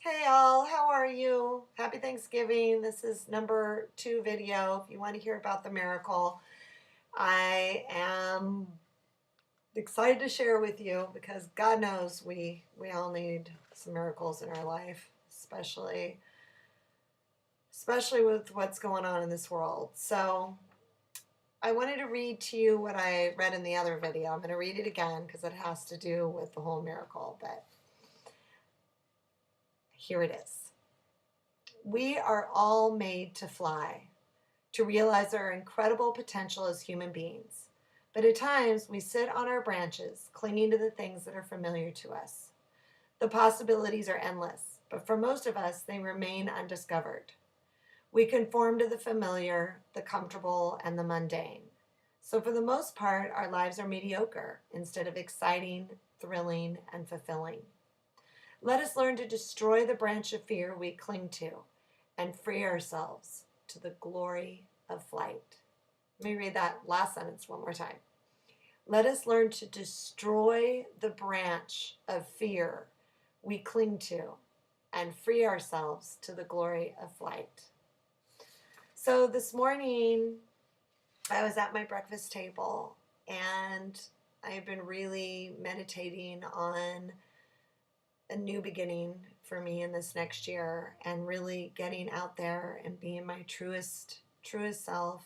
Hey all, how are you? Happy Thanksgiving. This is number 2 video. If you want to hear about the miracle, I am excited to share with you because God knows we all need some miracles in our life, especially with what's going on in this world. So I wanted to read to you what I read in the other video. I'm going to read it again because it has to do with the whole miracle, but here it is. We are all made to fly, to realize our incredible potential as human beings. But at times, we sit on our branches, clinging to the things that are familiar to us. The possibilities are endless, but for most of us, they remain undiscovered. We conform to the familiar, the comfortable, and the mundane. So, for the most part, our lives are mediocre instead of exciting, thrilling, and fulfilling. Let us learn to destroy the branch of fear we cling to and free ourselves to the glory of flight. Let me read that last sentence one more time. Let us learn to destroy the branch of fear we cling to and free ourselves to the glory of flight. So this morning, I was at my breakfast table and I've been really meditating on a new beginning for me in this next year and really getting out there and being my truest self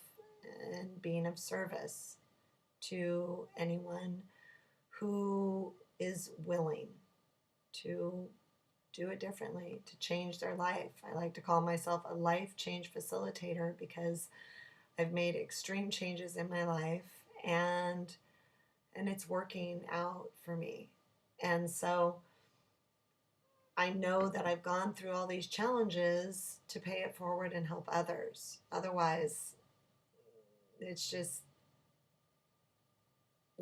and being of service to anyone who is willing to do it differently, to change their life. I like to call myself a life change facilitator because I've made extreme changes in my life and it's working out for me. And so I know that I've gone through all these challenges to pay it forward and help others. Otherwise, it's just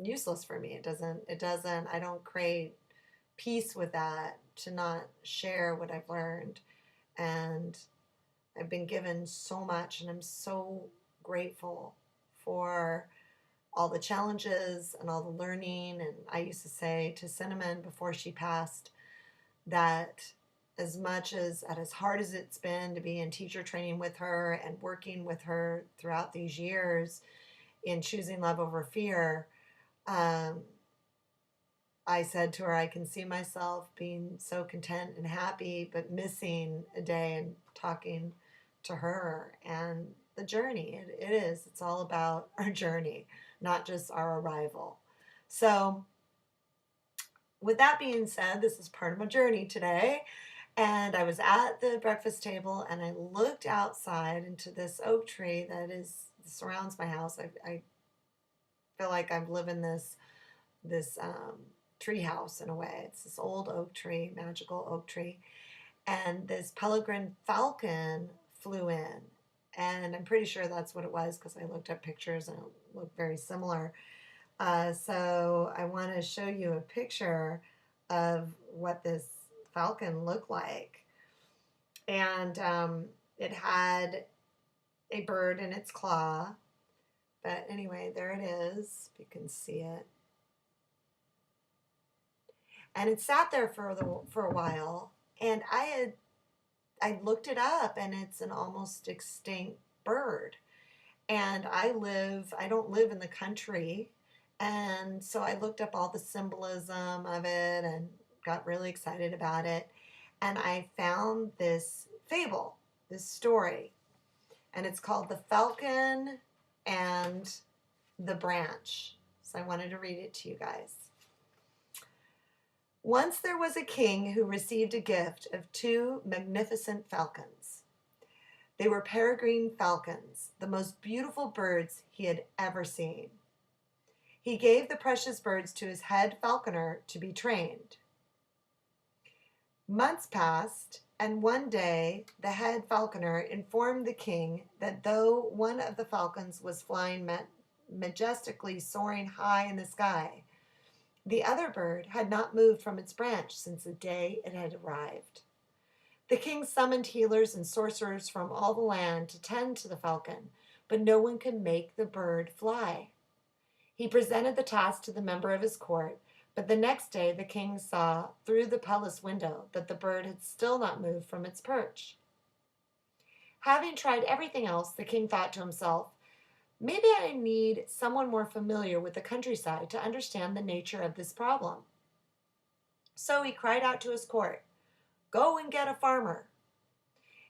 useless for me. I don't create peace with that to not share what I've learned. And I've been given so much, and I'm so grateful for all the challenges and all the learning. And I used to say to Cinnamon before she passed that as hard as it's been to be in teacher training with her and working with her throughout these years in choosing love over fear, I said to her, I can see myself being so content and happy, but missing a day and talking to her and the journey. It's all about our journey, not just our arrival. So with that being said, this is part of my journey today. And I was at the breakfast table and I looked outside into this oak tree that surrounds my house. I feel like I'm living this tree house in a way. It's this old oak tree, magical oak tree. And this Peregrine Falcon flew in. And I'm pretty sure that's what it was because I looked up pictures and it looked very similar. So I want to show you a picture of what this falcon looked like. And it had a bird in its claw. But anyway, there it is, if you can see it. And it sat there for a while. And I looked it up, and it's an almost extinct bird. And I don't live in the country. And so I looked up all the symbolism of it and got really excited about it. And I found this fable, this story. And it's called The Falcon and the Branch. So I wanted to read it to you guys. Once there was a king who received a gift of 2 magnificent falcons. They were peregrine falcons, the most beautiful birds he had ever seen. He gave the precious birds to his head falconer to be trained. Months passed, and one day the head falconer informed the king that though one of the falcons was flying majestically soaring high in the sky, the other bird had not moved from its branch since the day it had arrived. The king summoned healers and sorcerers from all the land to tend to the falcon, but no one could make the bird fly. He presented the task to the member of his court, But the next day the king saw through the palace window that the bird had still not moved from its perch. Having tried everything else, the king thought to himself, maybe I need someone more familiar with the countryside to understand the nature of this problem. So he cried out to his court, go and get a farmer.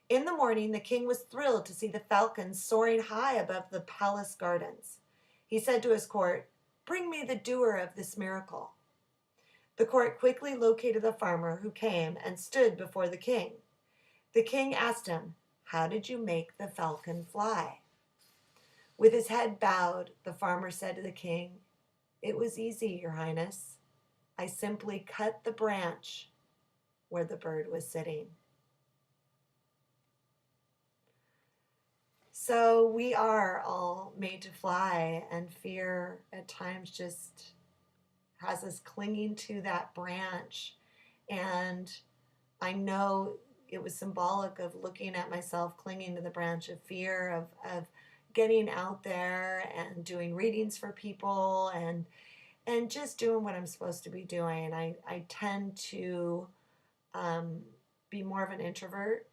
In the morning, the king was thrilled to see the falcon soaring high above the palace gardens. He said to his court, bring me the doer of this miracle. The court quickly located the farmer who came and stood before the king. The king asked him, how did you make the falcon fly? With his head bowed, the farmer said to the king, it was easy, Your Highness. I simply cut the branch where the bird was sitting. So we are all made to fly, and fear at times just has us clinging to that branch. And I know it was symbolic of looking at myself clinging to the branch of fear, of getting out there and doing readings for people and just doing what I'm supposed to be doing. I tend to be more of an introvert,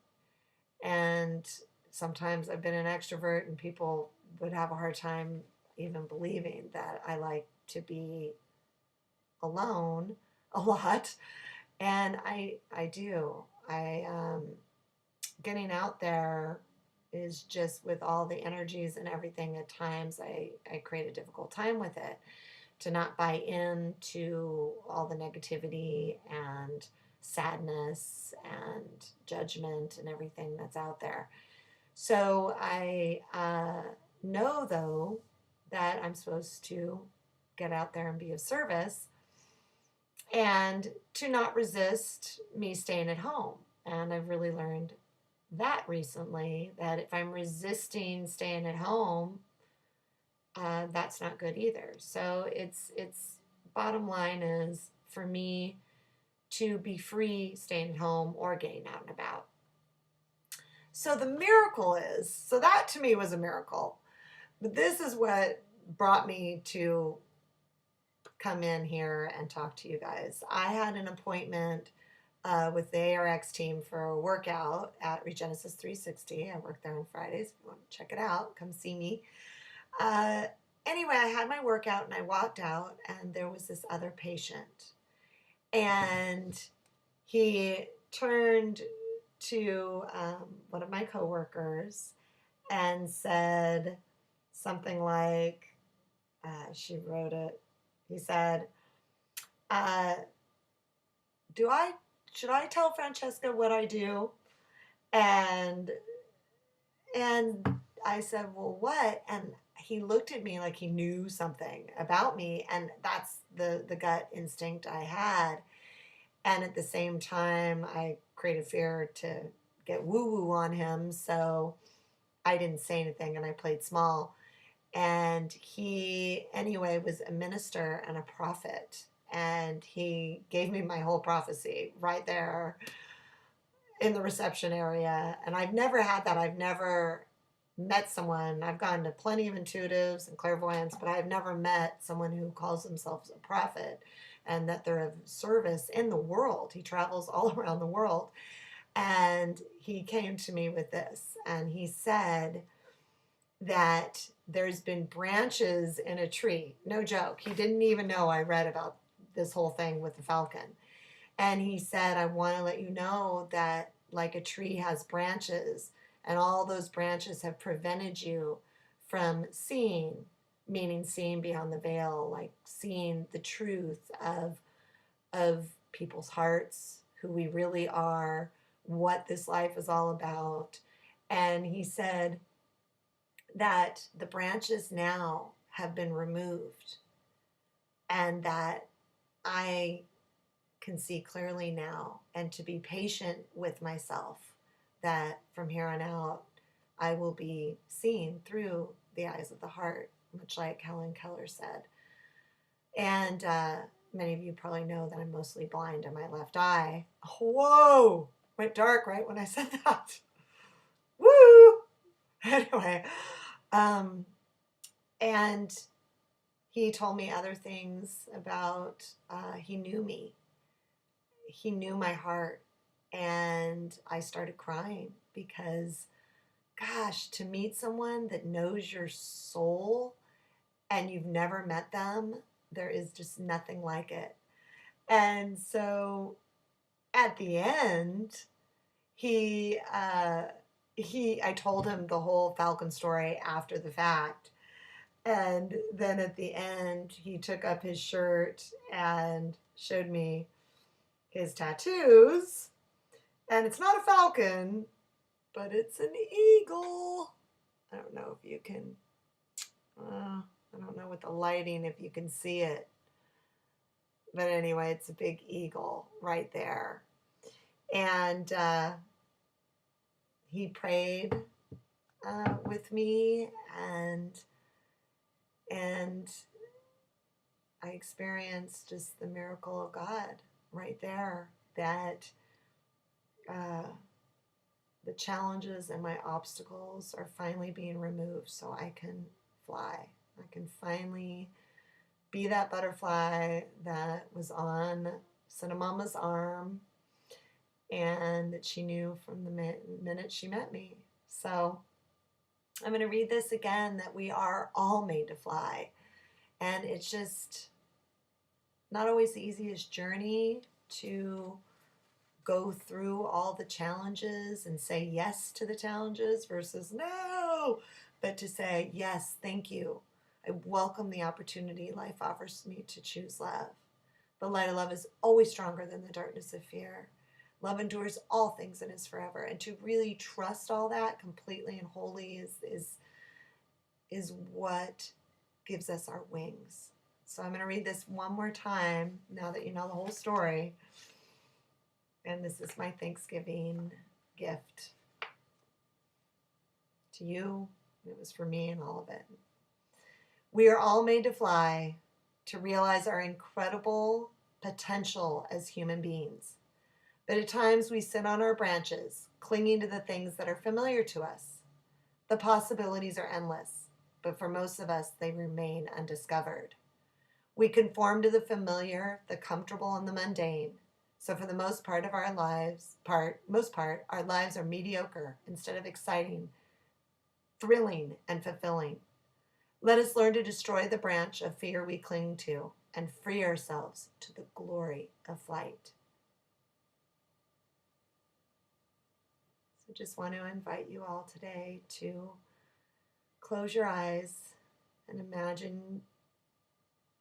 and sometimes I've been an extrovert, and people would have a hard time even believing that I like to be alone a lot. And I do. Getting out there is just, with all the energies and everything, at times I create a difficult time with it, to not buy into all the negativity and sadness and judgment and everything that's out there. So I know, though, that I'm supposed to get out there and be of service, and to not resist me staying at home. And I've really learned that recently, that if I'm resisting staying at home, that's not good either. So it's bottom line is for me to be free staying at home or getting out and about. So the miracle is, so that to me was a miracle. But this is what brought me to come in here and talk to you guys. I had an appointment with the ARX team for a workout at Regenesis 360. I work there on Fridays. If you want to check it out, come see me. Anyway, I had my workout and I walked out, and there was this other patient. And he turned to one of my coworkers and said something like, she wrote it. He said, should I tell Francesca what I do? And I said, well, what? And he looked at me like he knew something about me, and that's the gut instinct I had. And at the same time, I created fear to get woo-woo on him, so I didn't say anything, and I played small. And he, anyway, was a minister and a prophet, and he gave me my whole prophecy right there in the reception area. And I've never had that. I've never met someone. I've gone to plenty of intuitives and clairvoyants, but I've never met someone who calls themselves a prophet and that they're of service in the world. He travels all around the world. And he came to me with this, and he said that there's been branches in a tree. No joke. He didn't even know I read about this whole thing with the falcon. And he said, I want to let you know that like a tree has branches, and all those branches have prevented you from seeing, meaning seeing beyond the veil, like seeing the truth of people's hearts, who we really are, what this life is all about. And he said that the branches now have been removed, and that I can see clearly now, and to be patient with myself, that from here on out I will be seeing through the eyes of the heart, much like Helen Keller said. And many of you probably know that I'm mostly blind in my left eye. Whoa! Went dark right when I said that. Woo! Anyway, and He told me other things about, he knew me. He knew my heart. And I started crying because, gosh, to meet someone that knows your soul and you've never met them, there is just nothing like it. And so at the end, he, uh, I told him the whole Falcon story after the fact. And then at the end, he took up his shirt and showed me his tattoos. And it's not a falcon, but it's an eagle. I don't know if you can, I don't know with the lighting if you can see it. But anyway, it's a big eagle right there. And he prayed with me, and I experienced just the miracle of God right there. That the challenges and my obstacles are finally being removed, so I can fly. I can finally be that butterfly that was on Cinnamama's arm and that she knew from the minute she met me. So I'm going to read this again, that we are all made to fly. And it's just not always the easiest journey to go through all the challenges and say yes to the challenges versus no, but to say, yes, thank you. I welcome the opportunity life offers me to choose love. The light of love is always stronger than the darkness of fear. Love endures all things and is forever. And to really trust all that completely and wholly is what gives us our wings. So I'm going to read this one more time now that you know the whole story. And this is my Thanksgiving gift to you. It was for me and all of it. We are all made to fly, to realize our incredible potential as human beings. But at times we sit on our branches, clinging to the things that are familiar to us. The possibilities are endless, but for most of us, they remain undiscovered. We conform to the familiar, the comfortable, and the mundane. So for the most part of our lives, our lives are mediocre instead of exciting, thrilling, and fulfilling. Let us learn to destroy the branch of fear we cling to and free ourselves to the glory of flight. So just want to invite you all today to close your eyes and imagine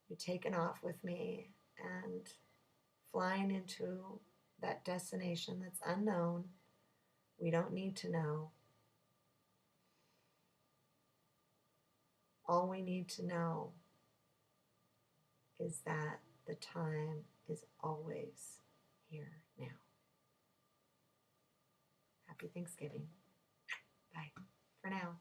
you're taking off with me and flying into that destination that's unknown. We don't need to know. All we need to know is that the time is always here now. Happy Thanksgiving. Bye for now.